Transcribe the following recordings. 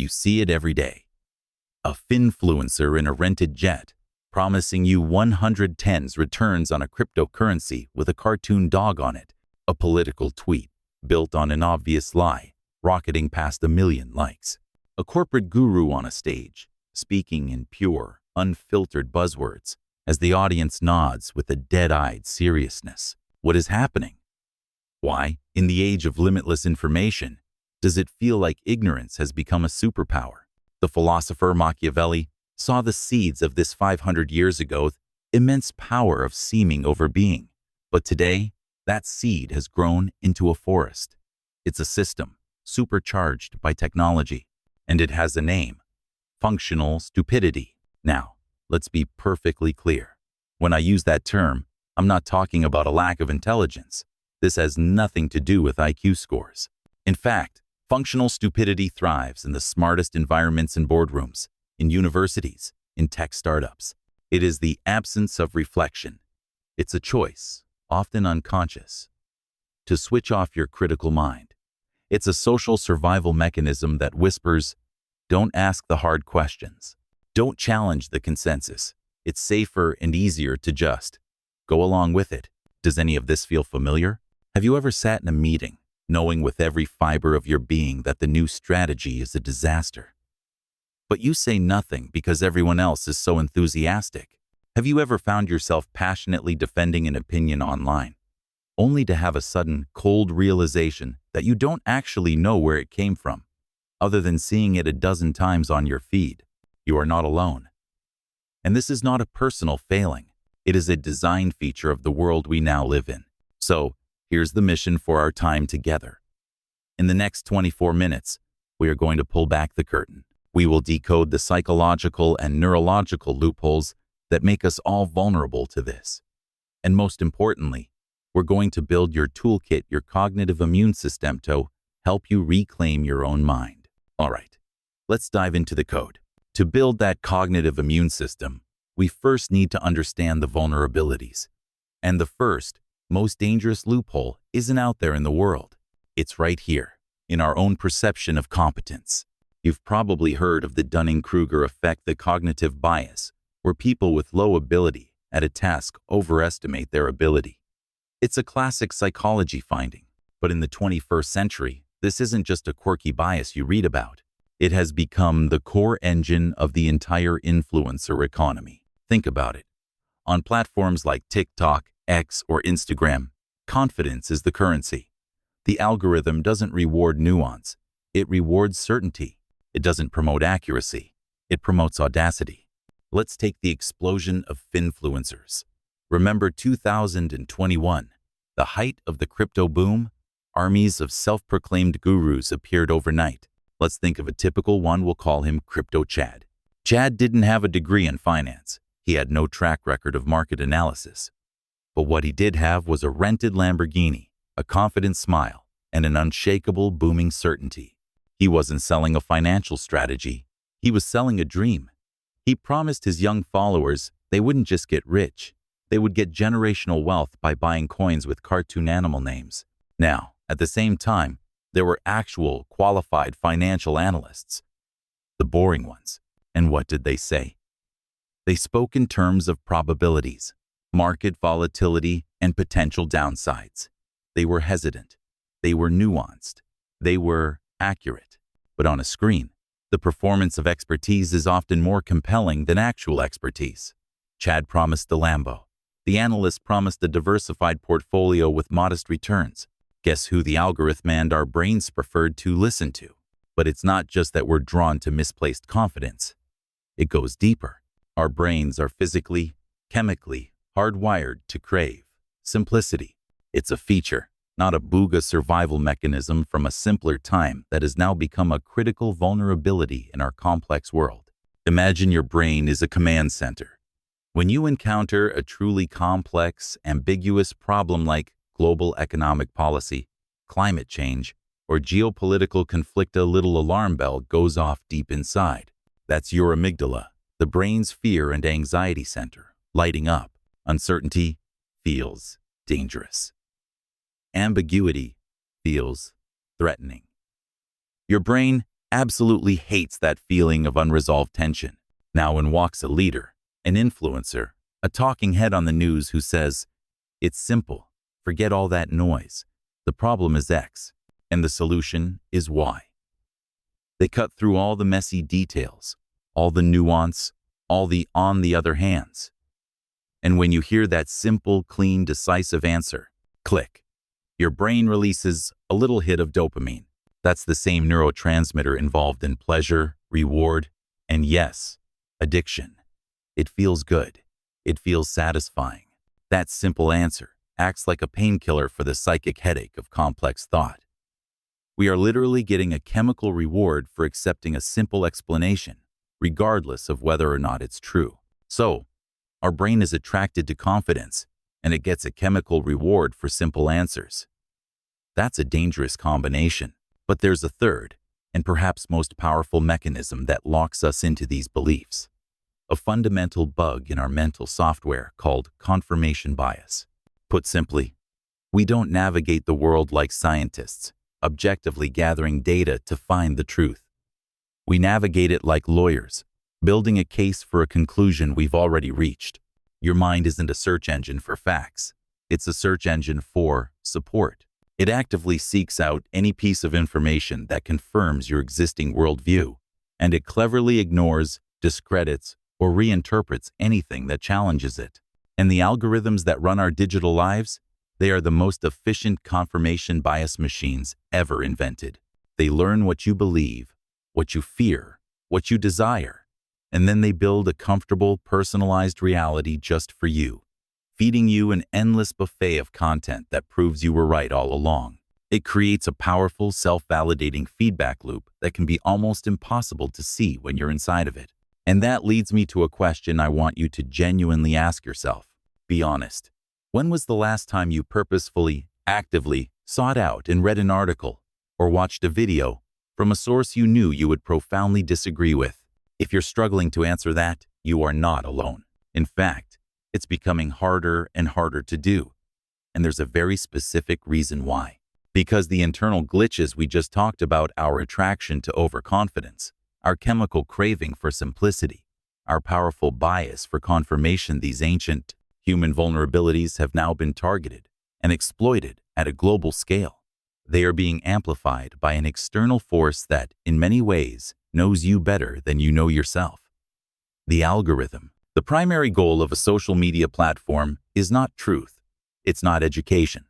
You see it every day. A finfluencer in a rented jet, promising you 110s returns on a cryptocurrency with a cartoon dog on it. A political tweet, built on an obvious lie, rocketing past 1 million likes. A corporate guru on a stage, speaking in pure, unfiltered buzzwords, as the audience nods with a dead-eyed seriousness. What is happening? Why, in the age of limitless information, does it feel like ignorance has become a superpower? The philosopher Machiavelli saw the seeds of this 500 years ago, immense power of seeming overbeing. But today, that seed has grown into a forest. It's a system, supercharged by technology, and it has a name: functional stupidity. Now, let's be perfectly clear. When I use that term, I'm not talking about a lack of intelligence. This has nothing to do with IQ scores. In fact, functional stupidity thrives in the smartest environments in boardrooms, in universities, in tech startups. It is the absence of reflection. It's a choice, often unconscious, to switch off your critical mind. It's a social survival mechanism that whispers, don't ask the hard questions. Don't challenge the consensus. It's safer and easier to just go along with it. Does any of this feel familiar? Have you ever sat in a meeting, knowing with every fiber of your being that the new strategy is a disaster? But you say nothing because everyone else is so enthusiastic. Have you ever found yourself passionately defending an opinion online, only to have a sudden, cold realization that you don't actually know where it came from, other than seeing it a dozen times on your feed? You are not alone. And this is not a personal failing. It is a design feature of the world we now live in. So, here's the mission for our time together. In the next 24 minutes, we are going to pull back the curtain. We will decode the psychological and neurological loopholes that make us all vulnerable to this. And most importantly, we're going to build your toolkit, your cognitive immune system, to help you reclaim your own mind. All right, let's dive into the code. To build that cognitive immune system, we first need to understand the vulnerabilities. And the first, most dangerous loophole isn't out there in the world. It's right here, in our own perception of competence. You've probably heard of the Dunning-Kruger effect, the cognitive bias, where people with low ability at a task overestimate their ability. It's a classic psychology finding, but in the 21st century, this isn't just a quirky bias you read about. It has become the core engine of the entire influencer economy. Think about it. On platforms like TikTok, X, or Instagram, confidence is the currency. The algorithm doesn't reward nuance. It rewards certainty. It doesn't promote accuracy. It promotes audacity. Let's take the explosion of finfluencers. Remember 2021, the height of the crypto boom? Armies of self-proclaimed gurus appeared overnight. Let's think of a typical one. We'll call him Crypto Chad. Chad didn't have a degree in finance. He had no track record of market analysis. But what he did have was a rented Lamborghini, a confident smile, and an unshakable, booming certainty. He wasn't selling a financial strategy. He was selling a dream. He promised his young followers they wouldn't just get rich. They would get generational wealth by buying coins with cartoon animal names. Now, at the same time, there were actual, qualified financial analysts, the boring ones. And what did they say? They spoke in terms of probabilities, market volatility, and potential downsides. They were hesitant. They were nuanced. They were accurate. But on a screen, the performance of expertise is often more compelling than actual expertise. Chad promised the Lambo. The analyst promised a diversified portfolio with modest returns. Guess who the algorithm and our brains preferred to listen to? But it's not just that we're drawn to misplaced confidence. It goes deeper. Our brains are physically, chemically hardwired to crave simplicity. It's a feature, not a booga survival mechanism from a simpler time that has now become a critical vulnerability in our complex world. Imagine your brain is a command center. When you encounter a truly complex, ambiguous problem like global economic policy, climate change, or geopolitical conflict, a little alarm bell goes off deep inside. That's your amygdala, the brain's fear and anxiety center, lighting up. Uncertainty feels dangerous. Ambiguity feels threatening. Your brain absolutely hates that feeling of unresolved tension. Now in walks a leader, an influencer, a talking head on the news who says, "It's simple. Forget all that noise. The problem is X, and the solution is Y." They cut through all the messy details, all the nuance, all the "on the other hands." And when you hear that simple, clean, decisive answer, click, your brain releases a little hit of dopamine. That's the same neurotransmitter involved in pleasure, reward, and yes, addiction. It feels good. It feels satisfying. That simple answer acts like a painkiller for the psychic headache of complex thought. We are literally getting a chemical reward for accepting a simple explanation, regardless of whether or not it's true. So, our brain is attracted to confidence, and it gets a chemical reward for simple answers. That's a dangerous combination. But there's a third, and perhaps most powerful mechanism that locks us into these beliefs. A fundamental bug in our mental software called confirmation bias. Put simply, we don't navigate the world like scientists, objectively gathering data to find the truth. We navigate it like lawyers, building a case for a conclusion we've already reached. Your mind isn't a search engine for facts. It's a search engine for support. It actively seeks out any piece of information that confirms your existing worldview, and it cleverly ignores, discredits, or reinterprets anything that challenges it. And the algorithms that run our digital lives, they are the most efficient confirmation bias machines ever invented. They learn what you believe, what you fear, what you desire, and then they build a comfortable, personalized reality just for you, feeding you an endless buffet of content that proves you were right all along. It creates a powerful, self-validating feedback loop that can be almost impossible to see when you're inside of it. And that leads me to a question I want you to genuinely ask yourself. Be honest. When was the last time you purposefully, actively sought out and read an article or watched a video from a source you knew you would profoundly disagree with? If you're struggling to answer that, you are not alone. In fact, it's becoming harder and harder to do. And there's a very specific reason why. Because the internal glitches we just talked about, our attraction to overconfidence, our chemical craving for simplicity, our powerful bias for confirmation, these ancient human vulnerabilities have now been targeted and exploited at a global scale. They are being amplified by an external force that, in many ways, knows you better than you know yourself. The algorithm. The primary goal of a social media platform is not truth. It's not education.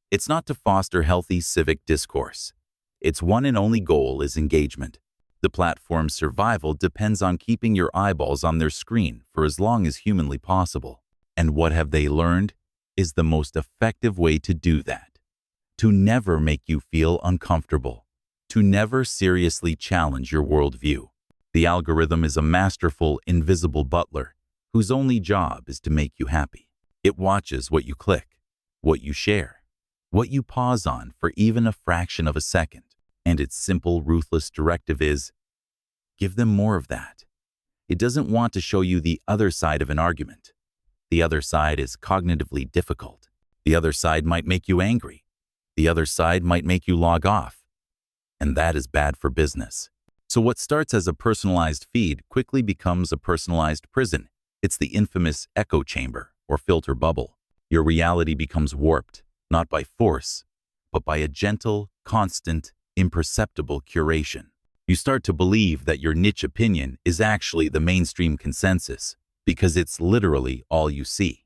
It's not to foster healthy civic discourse. Its one and only goal is engagement. The platform's survival depends on keeping your eyeballs on their screen for as long as humanly possible. And what have they learned is the most effective way to do that. To never make you feel uncomfortable. To never seriously challenge your worldview. The algorithm is a masterful, invisible butler whose only job is to make you happy. It watches what you click, what you share, what you pause on for even a fraction of a second. And its simple, ruthless directive is, give them more of that. It doesn't want to show you the other side of an argument. The other side is cognitively difficult. The other side might make you angry. The other side might make you log off. And that is bad for business. So what starts as a personalized feed quickly becomes a personalized prison. It's the infamous echo chamber or filter bubble. Your reality becomes warped, not by force, but by a gentle, constant, imperceptible curation. You start to believe that your niche opinion is actually the mainstream consensus because it's literally all you see.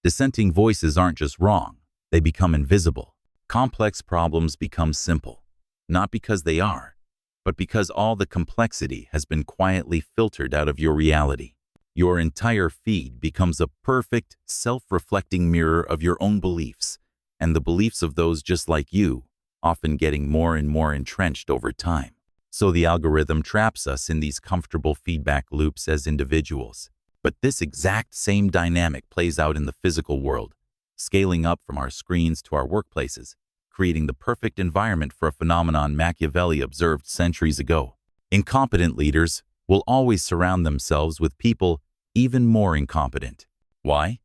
Dissenting voices aren't just wrong, they become invisible. Complex problems become simple, not because they are, but because all the complexity has been quietly filtered out of your reality. Your entire feed becomes a perfect, self-reflecting mirror of your own beliefs, and the beliefs of those just like you, often getting more and more entrenched over time. So the algorithm traps us in these comfortable feedback loops as individuals. But this exact same dynamic plays out in the physical world, scaling up from our screens to our workplaces, creating the perfect environment for a phenomenon Machiavelli observed centuries ago. Incompetent leaders will always surround themselves with people even more incompetent. Why?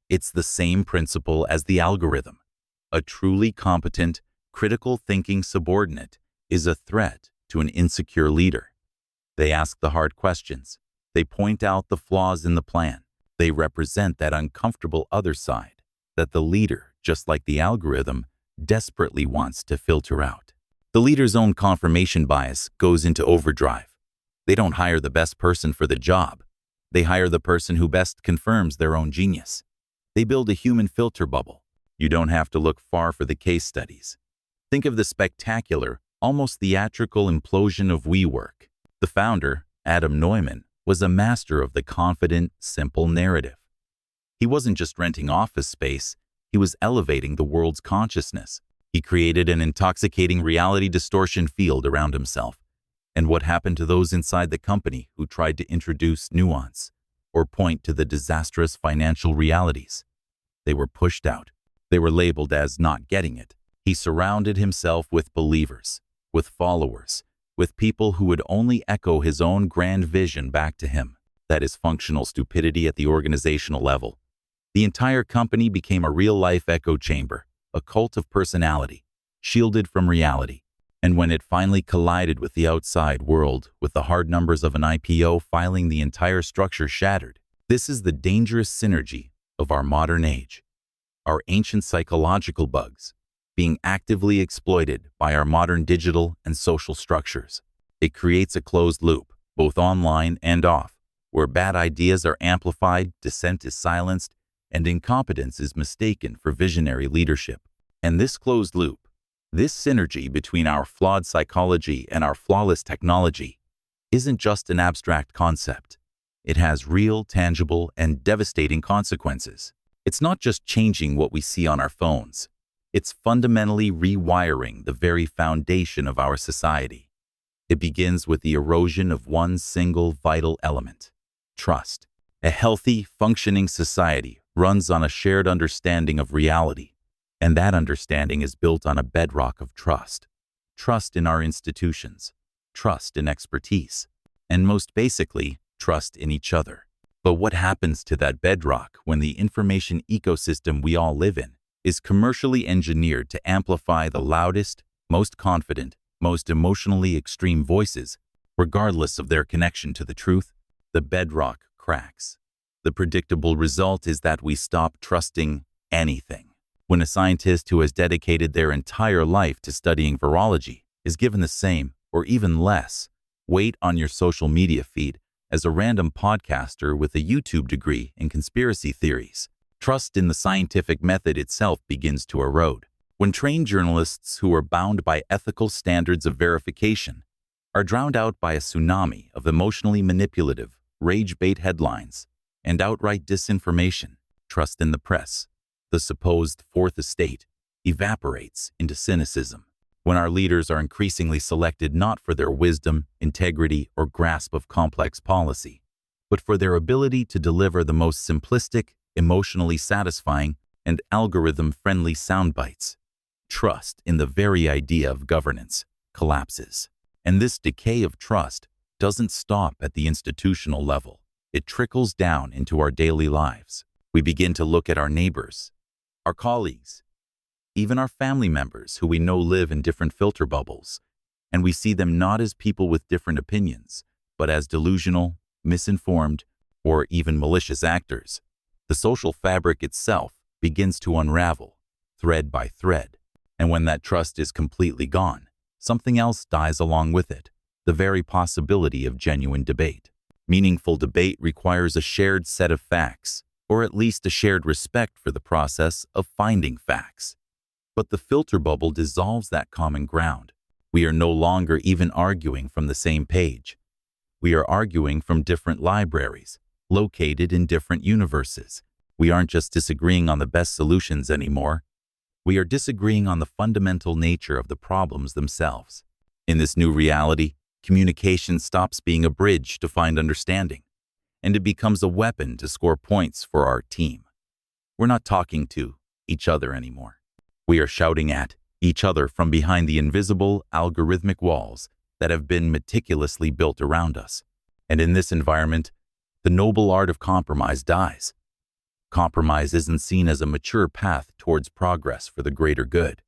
It's the same principle as the algorithm. A truly competent, critical thinking subordinate is a threat to an insecure leader. They ask the hard questions. They point out the flaws in the plan. They represent that uncomfortable other side that the leader, just like the algorithm, desperately wants to filter out. The leader's own confirmation bias goes into overdrive. They don't hire the best person for the job. They hire the person who best confirms their own genius. They build a human filter bubble. You don't have to look far for the case studies. Think of the spectacular, almost theatrical implosion of WeWork. The founder, Adam Neumann, was a master of the confident, simple narrative. He wasn't just renting office space, he was elevating the world's consciousness. He created an intoxicating reality distortion field around himself. And what happened to those inside the company who tried to introduce nuance or point to the disastrous financial realities? They were pushed out. They were labeled as not getting it. He surrounded himself with believers, with followers, with people who would only echo his own grand vision back to him. That is functional stupidity at the organizational level. The entire company became a real-life echo chamber, a cult of personality, shielded from reality. And when it finally collided with the outside world, with the hard numbers of an IPO filing the entire structure shattered, this is the dangerous synergy of our modern age. Our ancient psychological bugs being actively exploited by our modern digital and social structures. It creates a closed loop, both online and off, where bad ideas are amplified, dissent is silenced, and incompetence is mistaken for visionary leadership. And this closed loop, this synergy between our flawed psychology and our flawless technology, isn't just an abstract concept. It has real, tangible, and devastating consequences. It's not just changing what we see on our phones. It's fundamentally rewiring the very foundation of our society. It begins with the erosion of one single vital element: trust. A healthy, functioning society runs on a shared understanding of reality, and that understanding is built on a bedrock of trust. Trust in our institutions, trust in expertise, and most basically, trust in each other. But what happens to that bedrock when the information ecosystem we all live in is commercially engineered to amplify the loudest, most confident, most emotionally extreme voices, regardless of their connection to the truth? The bedrock cracks. The predictable result is that we stop trusting anything. When a scientist who has dedicated their entire life to studying virology is given the same, or even less, weight on your social media feed as a random podcaster with a YouTube degree in conspiracy theories, trust in the scientific method itself begins to erode. When trained journalists who are bound by ethical standards of verification are drowned out by a tsunami of emotionally manipulative, rage-bait headlines and outright disinformation, trust in the press, the supposed fourth estate, evaporates into cynicism. When our leaders are increasingly selected not for their wisdom, integrity, or grasp of complex policy, but for their ability to deliver the most simplistic, emotionally satisfying, and algorithm-friendly sound bites, trust in the very idea of governance collapses. And this decay of trust doesn't stop at the institutional level. It trickles down into our daily lives. We begin to look at our neighbors, our colleagues, even our family members who we know live in different filter bubbles, and we see them not as people with different opinions, but as delusional, misinformed, or even malicious actors. The social fabric itself begins to unravel, thread by thread, and when that trust is completely gone, something else dies along with it, the very possibility of genuine debate. Meaningful debate requires a shared set of facts, or at least a shared respect for the process of finding facts. But the filter bubble dissolves that common ground. We are no longer even arguing from the same page. We are arguing from different libraries, located in different universes. We aren't just disagreeing on the best solutions anymore. We are disagreeing on the fundamental nature of the problems themselves. In this new reality, communication stops being a bridge to find understanding, and it becomes a weapon to score points for our team. We're not talking to each other anymore. We are shouting at each other from behind the invisible, algorithmic walls that have been meticulously built around us. And in this environment, the noble art of compromise dies. Compromise isn't seen as a mature path towards progress for the greater good.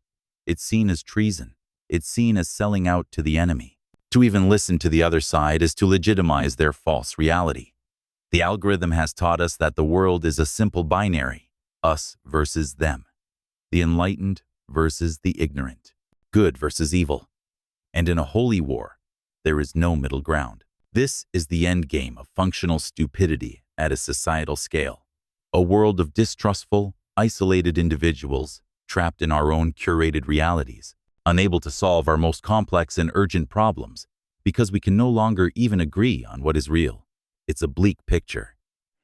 It's seen as treason. It's seen as selling out to the enemy. To even listen to the other side is to legitimize their false reality. The algorithm has taught us that the world is a simple binary, us versus them, the enlightened versus the ignorant, good versus evil. And in a holy war, there is no middle ground. This is the end game of functional stupidity at a societal scale. A world of distrustful, isolated individuals trapped in our own curated realities, unable to solve our most complex and urgent problems because we can no longer even agree on what is real. It's a bleak picture.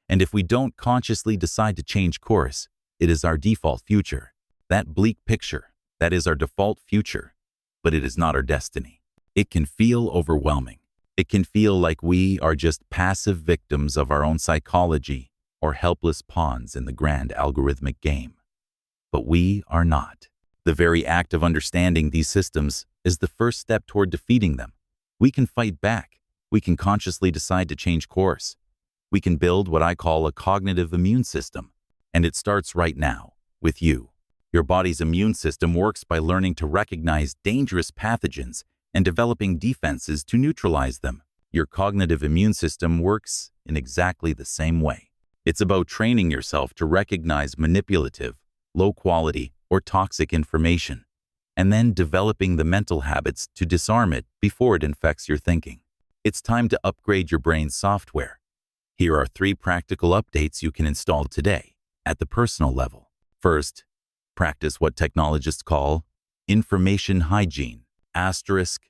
And if we don't consciously decide to change course, it is our default future. That bleak picture, that is our default future, but it is not our destiny. It can feel overwhelming. It can feel like we are just passive victims of our own psychology or helpless pawns in the grand algorithmic game. But we are not. The very act of understanding these systems is the first step toward defeating them. We can fight back. We can consciously decide to change course. We can build what I call a cognitive immune system. And it starts right now, with you. Your body's immune system works by learning to recognize dangerous pathogens and developing defenses to neutralize them. Your cognitive immune system works in exactly the same way. It's about training yourself to recognize manipulative, low-quality, or toxic information, and then developing the mental habits to disarm it before it infects your thinking. It's time to upgrade your brain's software. Here are 3 practical updates you can install today at the personal level. First, practice what technologists call information hygiene. Asterisk.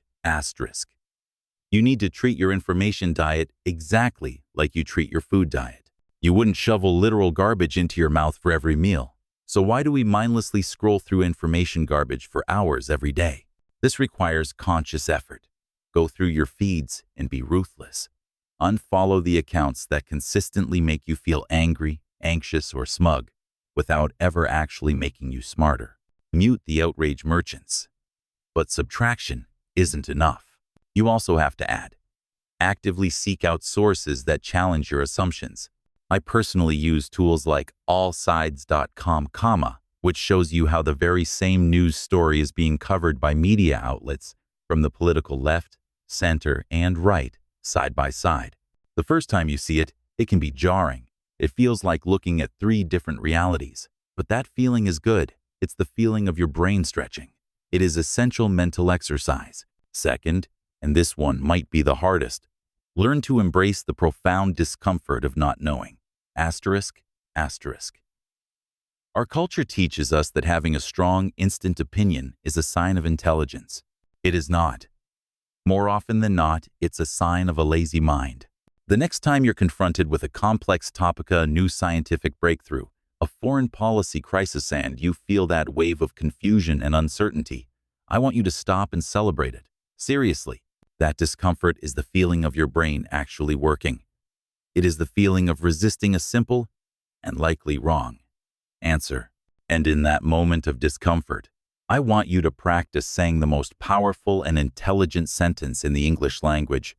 You need to treat your information diet exactly like you treat your food diet. You wouldn't shovel literal garbage into your mouth for every meal. So why do we mindlessly scroll through information garbage for hours every day? This requires conscious effort. Go through your feeds and be ruthless. Unfollow the accounts that consistently make you feel angry, anxious, or smug without ever actually making you smarter. Mute the outrage merchants. But subtraction isn't enough. You also have to add. Actively seek out sources that challenge your assumptions. I personally use tools like allsides.com, which shows you how the very same news story is being covered by media outlets from the political left, center, and right, side by side. The first time you see it, it can be jarring. It feels like looking at 3 different realities. But that feeling is good. It's the feeling of your brain stretching. It is essential mental exercise. Second, and this one might be the hardest, learn to embrace the profound discomfort of not knowing. Asterisk. Our culture teaches us that having a strong, instant opinion is a sign of intelligence. It is not. More often than not, it's a sign of a lazy mind. The next time you're confronted with a complex topic, a new scientific breakthrough, a foreign policy crisis, and you feel that wave of confusion and uncertainty, I want you to stop and celebrate it. Seriously, that discomfort is the feeling of your brain actually working. It is the feeling of resisting a simple and likely wrong answer. And in that moment of discomfort, I want you to practice saying the most powerful and intelligent sentence in the English language.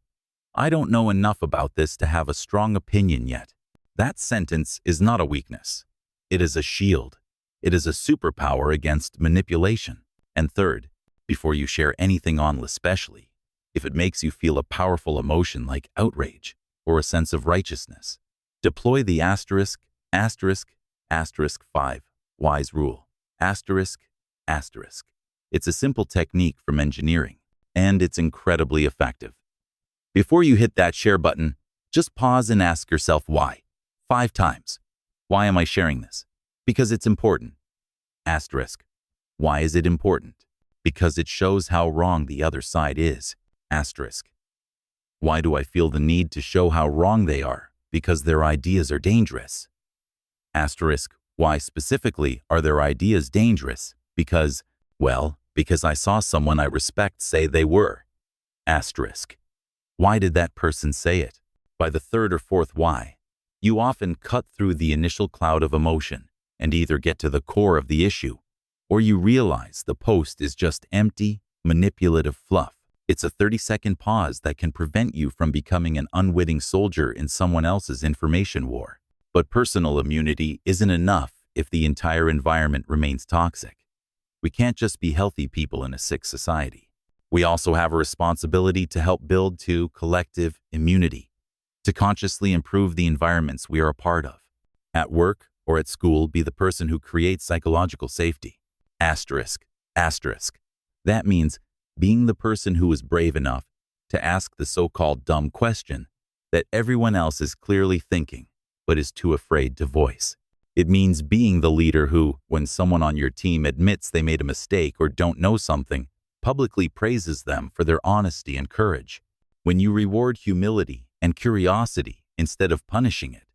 I don't know enough about this to have a strong opinion yet. That sentence is not a weakness. It is a shield. It is a superpower against manipulation. And third, before you share anything online, especially if it makes you feel a powerful emotion like outrage or a sense of righteousness, deploy the asterisk 5 wise rule. Asterisk. It's a simple technique from engineering, and it's incredibly effective. Before you hit that share button, just pause and ask yourself why. 5 times. Why am I sharing this? Because it's important. Asterisk. Why is it important? Because it shows how wrong the other side is. Asterisk. Why do I feel the need to show how wrong they are? Because their ideas are dangerous. Asterisk. Why specifically are their ideas dangerous? Because I saw someone I respect say they were. Asterisk. Why did that person say it? By the 3rd or 4th why, you often cut through the initial cloud of emotion and either get to the core of the issue, or you realize the post is just empty, manipulative fluff. It's a 30-second pause that can prevent you from becoming an unwitting soldier in someone else's information war. But personal immunity isn't enough if the entire environment remains toxic. We can't just be healthy people in a sick society. We also have a responsibility to help build collective immunity, to consciously improve the environments we are a part of. At work or at school, be the person who creates psychological safety. Asterisk, asterisk. That means being the person who is brave enough to ask the so-called dumb question that everyone else is clearly thinking, but is too afraid to voice. It means being the leader who, when someone on your team admits they made a mistake or don't know something, publicly praises them for their honesty and courage. When you reward humility and curiosity instead of punishing it,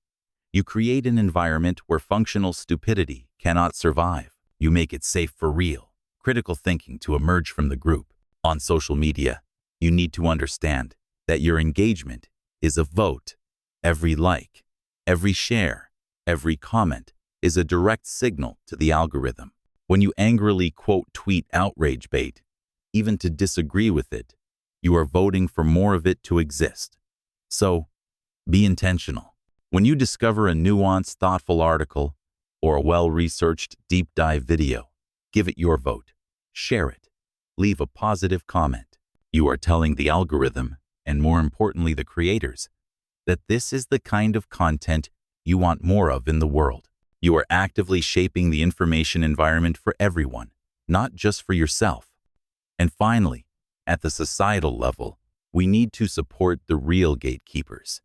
you create an environment where functional stupidity cannot survive. You make it safe for real, critical thinking to emerge from the group. On social media, you need to understand that your engagement is a vote. Every like, every share, every comment is a direct signal to the algorithm. When you angrily tweet outrage bait, even to disagree with it, you are voting for more of it to exist. So, be intentional. When you discover a nuanced, thoughtful article or a well-researched deep dive video, give it your vote. Share it. Leave a positive comment. You are telling the algorithm, and more importantly the creators, that this is the kind of content you want more of in the world. You are actively shaping the information environment for everyone, not just for yourself. And finally, at the societal level, we need to support the real gatekeepers.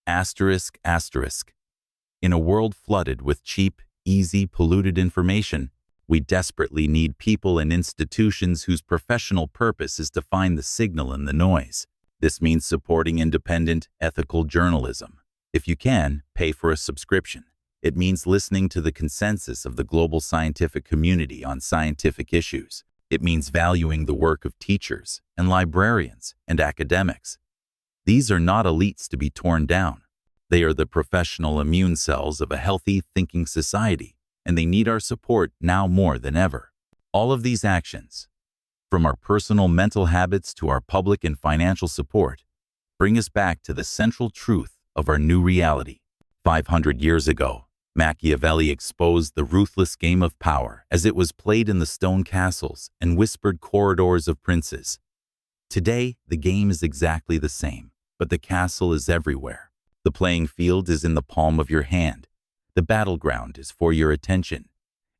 Asterisk, asterisk. In a world flooded with cheap, easy, polluted information, we desperately need people and institutions whose professional purpose is to find the signal in the noise. This means supporting independent, ethical journalism. If you can, pay for a subscription. It means listening to the consensus of the global scientific community on scientific issues. It means valuing the work of teachers and librarians and academics. These are not elites to be torn down. They are the professional immune cells of a healthy, thinking society, and they need our support now more than ever. All of these actions, from our personal mental habits to our public and financial support, bring us back to the central truth of our new reality. 500 years ago, Machiavelli exposed the ruthless game of power as it was played in the stone castles and whispered corridors of princes. Today, the game is exactly the same, but the castle is everywhere. The playing field is in the palm of your hand. The battleground is for your attention.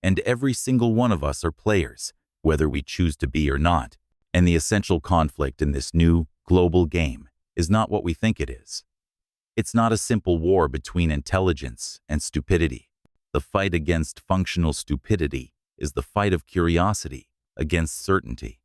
And every single one of us are players, whether we choose to be or not. And the essential conflict in this new, global game is not what we think it is. It's not a simple war between intelligence and stupidity. The fight against functional stupidity is the fight of curiosity against certainty.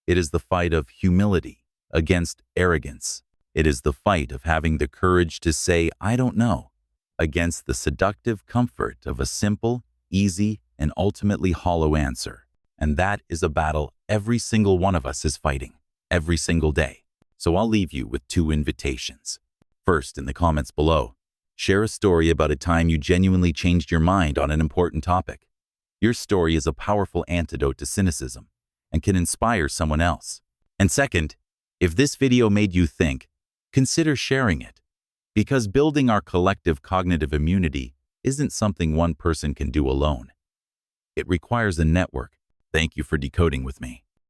It is the fight of humility against arrogance. It is the fight of having the courage to say, "I don't know," against the seductive comfort of a simple, easy, and ultimately hollow answer. And that is a battle every single one of us is fighting, every single day. So I'll leave you with 2 invitations. First, in the comments below, share a story about a time you genuinely changed your mind on an important topic. Your story is a powerful antidote to cynicism and can inspire someone else. And second, if this video made you think, consider sharing it, because building our collective cognitive immunity isn't something one person can do alone. It requires a network. Thank you for decoding with me.